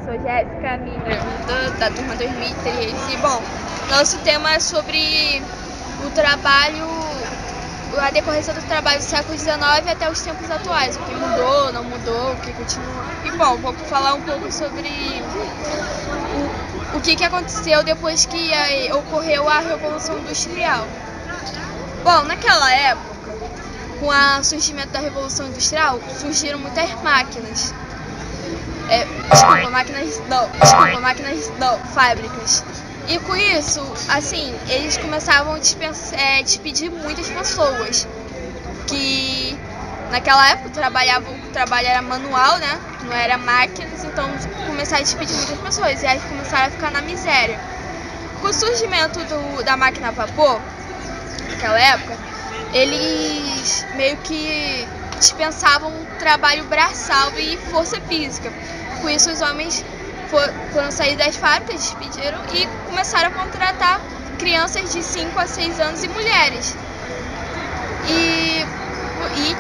sou Jéssica, migranta da turma 2003 e, bom, nosso tema é sobre o trabalho, a decorrência do trabalho do século XIX até os tempos atuais, o que mudou, não mudou, o que continua. E, bom, vou falar um pouco sobre o que aconteceu depois que ocorreu a Revolução Industrial. Bom, naquela época, com o surgimento da Revolução Industrial, surgiram muitas máquinas. Fábricas. E com isso, assim, eles começavam a despedir muitas pessoas que naquela época o trabalho era manual, né? Não era máquinas, então começaram a despedir muitas pessoas e aí começaram a ficar na miséria. Com o surgimento da máquina a vapor, naquela época, eles meio que dispensavam trabalho braçal e força física. Com isso, os homens foram sair das fábricas, despediram e começaram a contratar crianças de 5 a 6 anos e mulheres. E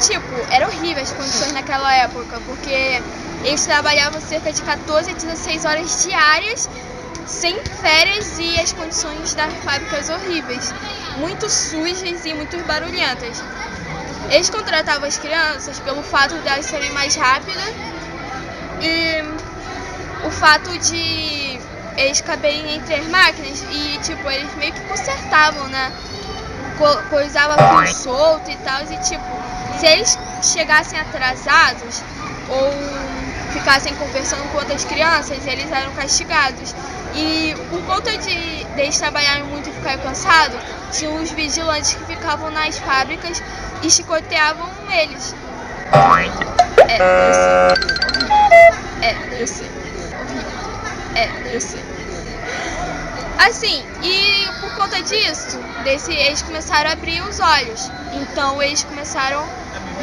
tipo, eram horríveis as condições naquela época, porque eles trabalhavam cerca de 14 a 16 horas diárias, sem férias, e as condições das fábricas horríveis, muito sujas e muito barulhentas. Eles contratavam as crianças pelo fato de elas serem mais rápidas e o fato de eles caberem entre as máquinas e, tipo, eles meio que consertavam, né? Coisava fio solto e tal, e, tipo, se eles chegassem atrasados ou ficassem conversando com outras crianças, eles eram castigados. E por conta de eles trabalharem muito e ficarem cansados, tinham os vigilantes que ficavam nas fábricas e chicoteavam eles. Eu sei. Assim, e por conta disso, eles começaram a abrir os olhos. Então eles começaram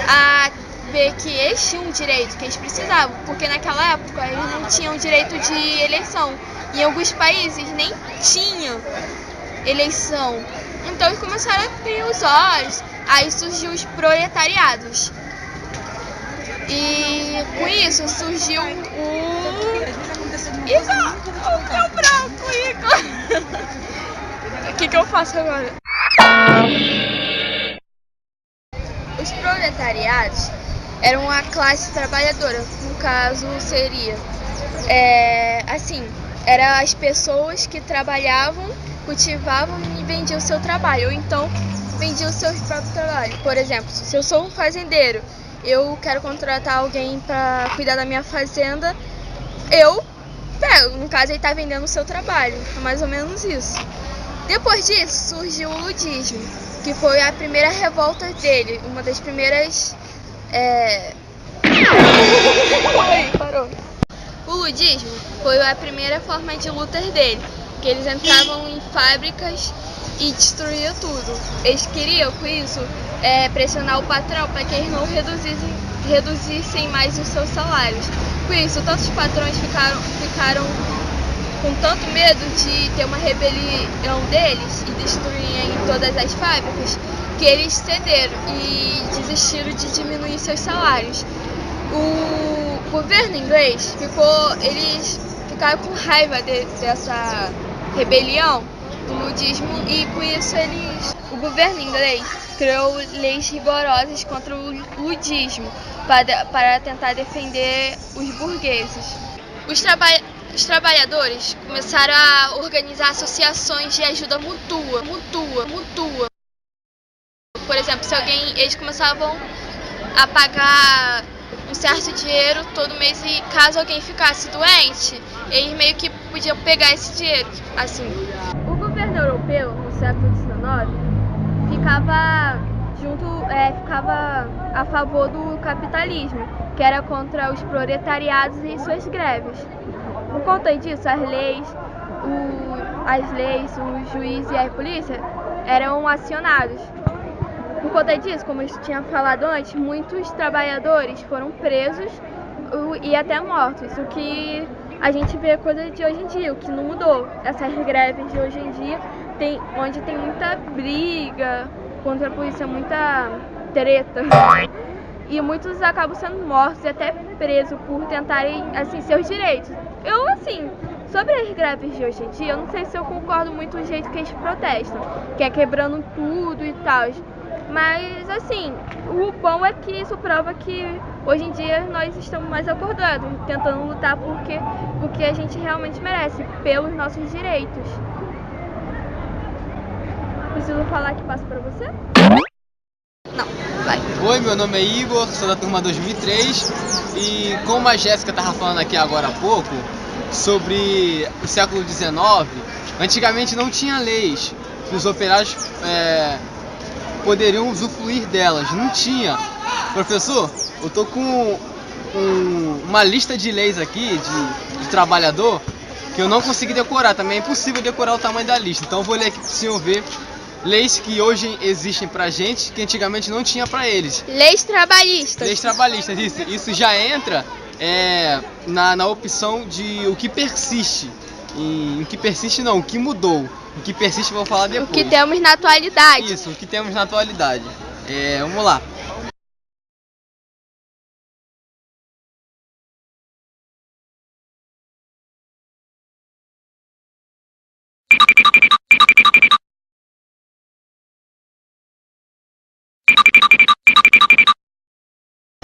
a ver que eles tinham um direito, que eles precisavam, porque naquela época eles não tinham direito de eleição. Em alguns países nem tinham eleição. Então eles começaram a abrir os olhos. Aí surgiu os proletariados. E com isso surgiu meu branco, Igor! O que eu faço agora? Os proletariados eram a classe trabalhadora, no caso seria, eram as pessoas que trabalhavam, cultivavam e vendiam o seu trabalho, ou então vendiam o seu próprio trabalho. Por exemplo, se eu sou um fazendeiro, eu quero contratar alguém para cuidar da minha fazenda, eu pego, no caso ele está vendendo o seu trabalho, é mais ou menos isso. Depois disso surgiu o ludismo, que foi a primeira revolta dele, uma das primeiras... Parou. O ludismo foi a primeira forma de luta dele, que eles entravam em fábricas e destruíam tudo. Eles queriam, com isso, pressionar o patrão para que eles não reduzissem mais os seus salários. Com isso, tantos patrões ficaram com tanto medo de ter uma rebelião deles e destruírem todas as fábricas, que eles cederam e desistiram de diminuir seus salários. O governo inglês eles ficaram com raiva dessa rebelião do ludismo e com isso o governo inglês criou leis rigorosas contra o ludismo para tentar defender os burgueses. Os trabalhadores começaram a organizar associações de ajuda mútua. Por exemplo, eles começavam a pagar um certo dinheiro todo mês e caso alguém ficasse doente, eles meio que podiam pegar esse dinheiro, assim. O governo europeu, no século XIX, ficava a favor do capitalismo, que era contra os proletariados e suas greves. Por conta disso, as leis, os juízes e a polícia eram acionados. Por conta disso, como eu tinha falado antes, muitos trabalhadores foram presos e até mortos, o que a gente vê coisa de hoje em dia, o que não mudou. Essas greves de hoje em dia, onde tem muita briga contra a polícia, muita treta. E muitos acabam sendo mortos e até presos por tentarem, assim, seus direitos. Eu, assim, sobre as greves de hoje em dia, eu não sei se eu concordo muito do jeito que eles protestam, que é quebrando tudo e tal. Mas, assim, o bom é que isso prova que hoje em dia nós estamos mais acordados, tentando lutar porque a gente realmente merece, pelos nossos direitos. Preciso falar que passo pra você? Não, vai. Oi, meu nome é Igor, sou da turma 2003 e como a Jéssica estava falando aqui agora há pouco sobre o século XIX, antigamente não tinha leis que os operários poderiam usufruir delas, não tinha. Professor, eu tô com uma lista de leis aqui de trabalhador que eu não consegui decorar, também é impossível decorar o tamanho da lista, então eu vou ler aqui para o senhor ver. Leis que hoje existem pra gente, que antigamente não tinha pra eles. Leis trabalhistas. Leis trabalhistas, isso já entra na opção de o que persiste. O que persiste não, o que mudou. O que persiste eu vou falar depois. O que temos na atualidade. Isso, o que temos na atualidade. Vamos lá.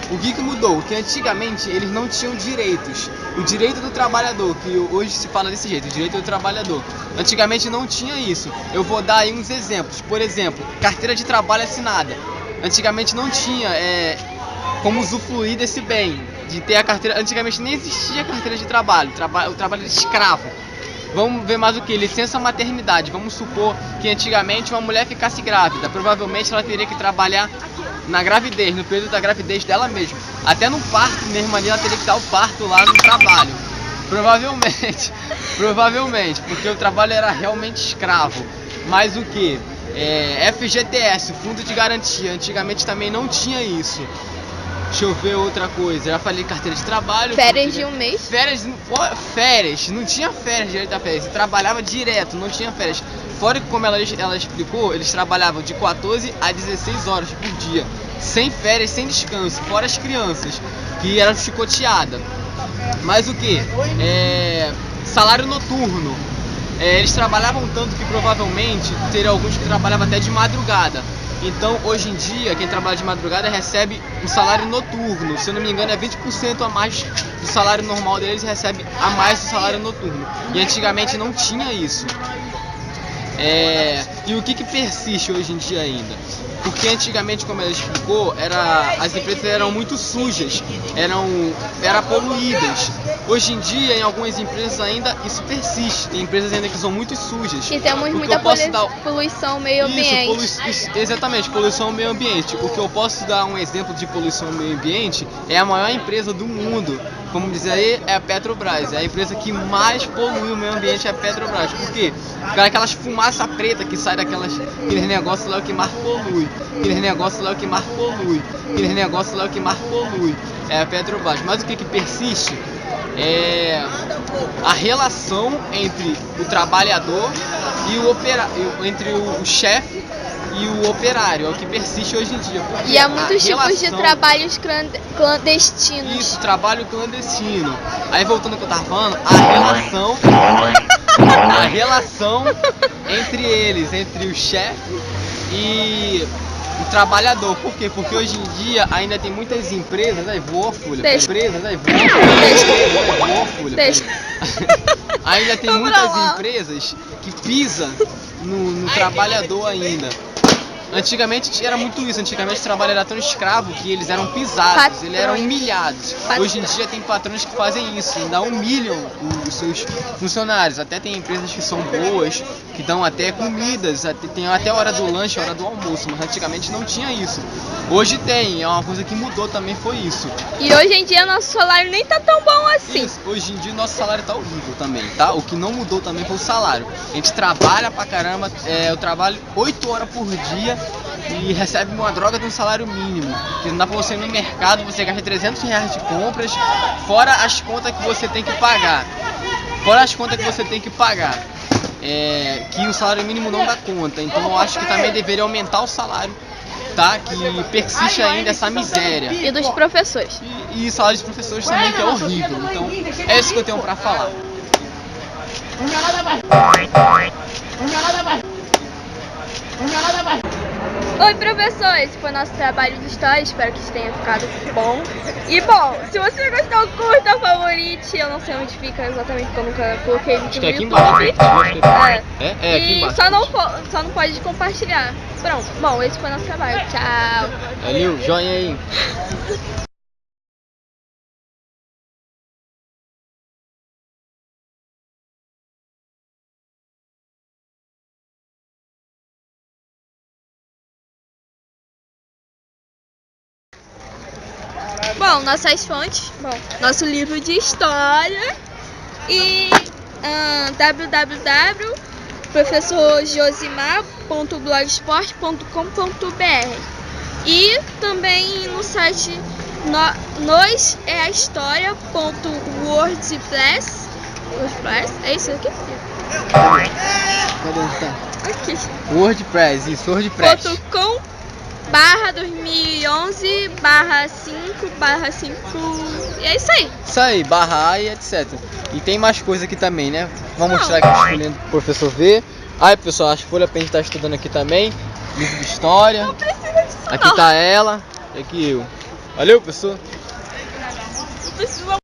O que mudou? Que antigamente eles não tinham direitos. O direito do trabalhador, que hoje se fala desse jeito, o direito do trabalhador. Antigamente não tinha isso. Eu vou dar aí uns exemplos. Por exemplo, carteira de trabalho assinada. Antigamente não tinha como usufruir desse bem, de ter a carteira. Antigamente nem existia carteira de trabalho, o trabalho era escravo. Vamos ver mais o que? Licença maternidade. Vamos supor que antigamente uma mulher ficasse grávida. Provavelmente ela teria que trabalhar na gravidez, no período da gravidez dela mesma. Até no parto mesmo ali ela teria que dar o parto lá no trabalho. Provavelmente, porque o trabalho era realmente escravo. Mas o que? FGTS, Fundo de Garantia. Antigamente também não tinha isso. Deixa eu ver outra coisa. Já falei carteira de trabalho. Férias de um mês? Férias. Não tinha férias, direito a férias. Você trabalhava direto, não tinha férias. Fora que, como ela explicou, eles trabalhavam de 14 a 16 horas por dia. Sem férias, sem descanso. Fora as crianças, que eram chicoteadas. Mas o que? Salário noturno. Eles trabalhavam tanto que provavelmente teria alguns que trabalhavam até de madrugada. Então, hoje em dia, quem trabalha de madrugada recebe um salário noturno. Se eu não me engano, é 20% a mais do salário normal deles, recebe a mais do salário noturno. E antigamente não tinha isso. E o que persiste hoje em dia ainda? Porque antigamente, como ela explicou, as empresas eram muito sujas, eram poluídas. Hoje em dia, em algumas empresas ainda isso persiste. Tem empresas ainda que são muito sujas. E temos muita poluição ao meio ambiente. Exatamente, poluição ao meio ambiente. O que eu posso dar um exemplo de poluição ao meio ambiente é a maior empresa do mundo. Como dizer aí, é a Petrobras. É a empresa que mais polui o meio ambiente, é a Petrobras. Por quê? Porque aquelas fumaça preta que sai aqueles negócios lá, o que mais polui. Aqueles negócios lá, o que mais polui. Aqueles negócios lá, o que mais polui. É a Petrobras. Mas o que persiste? A relação entre o trabalhador e o operário, entre o chefe e o operário, é o que persiste hoje em dia. E há muitos tipos de trabalhos clandestinos. Isso, trabalho clandestino. Aí voltando ao que eu tava falando, a relação entre eles, entre o chefe e o trabalhador. Por quê? Porque hoje em dia ainda tem muitas empresas, aí voa folha, ainda tem muitas empresas que pisam no trabalhador ainda. Antigamente era muito isso, antigamente o trabalho era tão escravo que eles eram pisados, eles eram humilhados. Hoje em dia tem patrões que fazem isso, ainda humilham os seus funcionários. Até tem empresas que são boas, que dão até comidas, tem até hora do lanche, hora do almoço, mas antigamente não tinha isso. Hoje tem, é uma coisa que mudou também, foi isso. E hoje em dia nosso salário nem tá tão bom assim. Isso, hoje em dia nosso salário tá horrível também, tá? O que não mudou também foi o salário. A gente trabalha pra caramba, eu trabalho 8 horas por dia e recebe uma droga de um salário mínimo. Que não dá pra você ir no mercado, você gasta R$300 de compras, fora as contas que você tem que pagar. Que o salário mínimo não dá conta. Então eu acho que também deveria aumentar o salário tá? Que persiste ainda essa miséria. E dos professores. E salário de professores também, que é horrível. Então, é isso que eu tenho pra falar. Oi, professor, esse foi nosso trabalho de história, espero que tenha ficado bom. E bom, se você gostou, curta, favorite, eu não sei onde fica exatamente, porque eu nunca coloquei vídeo Acho que no é aqui YouTube. embaixo. É aqui E embaixo. só não pode compartilhar. Pronto, bom, esse foi nosso trabalho, tchau. Valeu, joinha aí. Bom, nossas fontes, nosso livro de história e www.professorjosimar.blogspot.com.br e também no site noseahistoria.wordpress. É isso aqui? Cadê onde tá? Aqui. WordPress, isso, WordPress. .com/2011/5/5 e é isso aí. Isso aí, barra e etc. E tem mais coisa aqui também, né? Vamos Não. mostrar aqui escolhendo pro professor ver. Aí, pessoal, as folhas pra gente estar estudando aqui também. Livro de história. Não precisa disso Aqui não. tá ela. E aqui eu. Valeu, professor. Não precisa